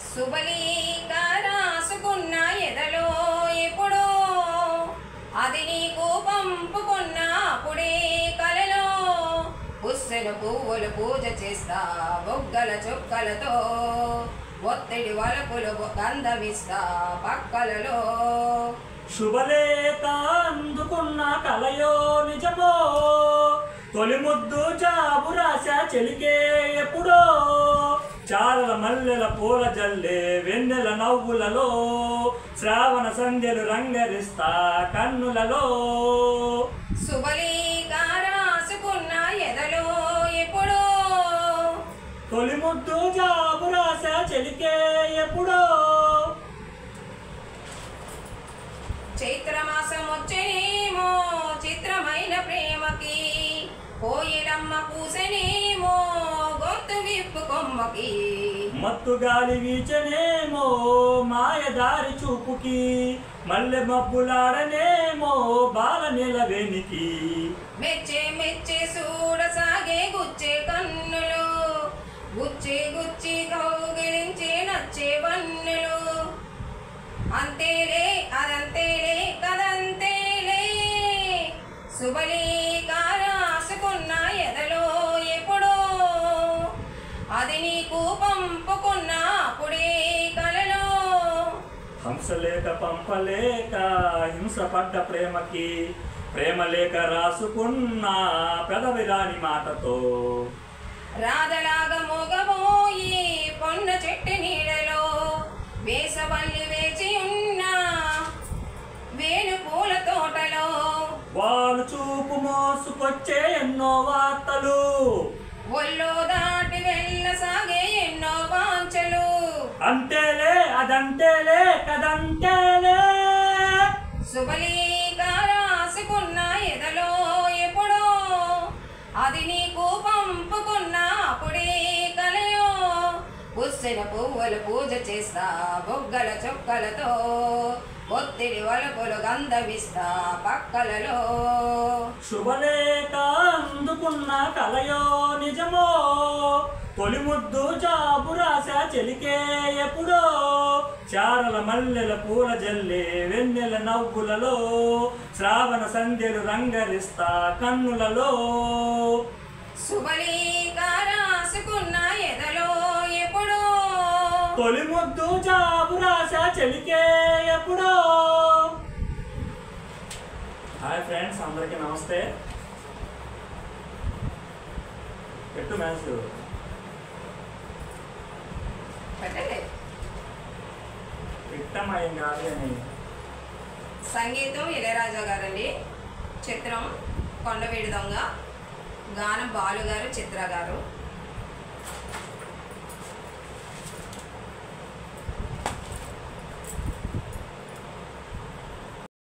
శుభలేఖ రాసుకున్న ఎదలో ఎప్పుడో అది నీకు పంపుకున్న అప్పుడే కలలో పుස්සెలు పువ్వులు పూజ చేస్తా బొగ్గల చుక్కలతో ఒత్తిడి వలపులు గంధమిస్తా పక్కలలో శుభలేఖ అందుకున్న కలయో నిజమో తొలి ముద్దు జాబు రాశా చెలికే ఎప్పుడో చారల మల్లెల పూల జల్లే వెన్నెల నవ్వులలో శ్రావణ సంధ్యలు రంగరిస్తా కన్నులలో శుభలేఖ రాసుకున్న ఎదలో ఎప్పుడో తొలి ముద్దు జాబు రాశా చెలికే ఎప్పుడో చైత్రమాసం వచ్చేనేమో చిత్రమైన ప్రేమకి కోయిలమ్మ పూసనేమో గొంతు విప్పు కొమ్మకి మత్తు గాలి వీచనేమో మాయదారి చూపుకి మల్లె మబ్బులాడనేమో బాల నిలవేనికి మెచ్చే మెచ్చే చూడసాగే గుచ్చే కన్నులు గుచ్చి గుచ్చి కౌగిలించే నచ్చే వన్నులు అంతేలే అదంతేలే కదంతేలే శుభలేఖ రాసుకున్న ఎదలో ఎప్పుడో అది నీకు పంపుకున్న అప్పుడే కలలో హంసలేక పంపలేక హింస పడ్డ ప్రేమకి ప్రేమ లేక రాసుకున్న పెదవి రాని మాటతో రాధలాగా మోగబోయి పొన్న చెట్టు నీడలో వేసవల్లి వేచి ఉన్న వేణు పూల తోటలో వాళ్ళు చూపు మోసుకొచ్చే ఎన్నో వార్తలు ఒళ్ళో దాటి వెళ్ళసాగే ఎన్నో వాంఛలు అంతేలే అదంతేలే కదంతేలే శుభలేఖ రాసుకున్న ఎదలో ఎప్పుడో అది నీకు పంపుకున్న అప్పుడే కలయో పుස්සెల పువ్వులు పూజ చేస్తా బొగ్గల చొక్కలతో ఒత్తిడి వలపులు గంధమిస్తా పక్కలలో శుభలేఖ అందుకున్న కలయో నిజమో తొలి ముద్దు జాబు రాశా చెలికే ఎప్పుడో చారల మల్లెల పూల జల్లే వెన్నెల నవ్వులలో శ్రావణ సంధ్యలు రంగరిస్తా కన్నులలో శుభలేఖ రాసుకున్న ఎదలో ఎప్పుడో తొలి ముద్దు జాబు రాశా చెలికే ఎప్పుడో. హాయ్ ఫ్రెండ్స్, అందరికీ నమస్తే. పెట్టు మ్యాథ్స్ పెట్టమయం కాదు అని. సంగీతం ఇళయరాజా గారండి, చిత్రం కొండవీడి దొంగ, గానం బాలు గారు, చిత్ర గారు.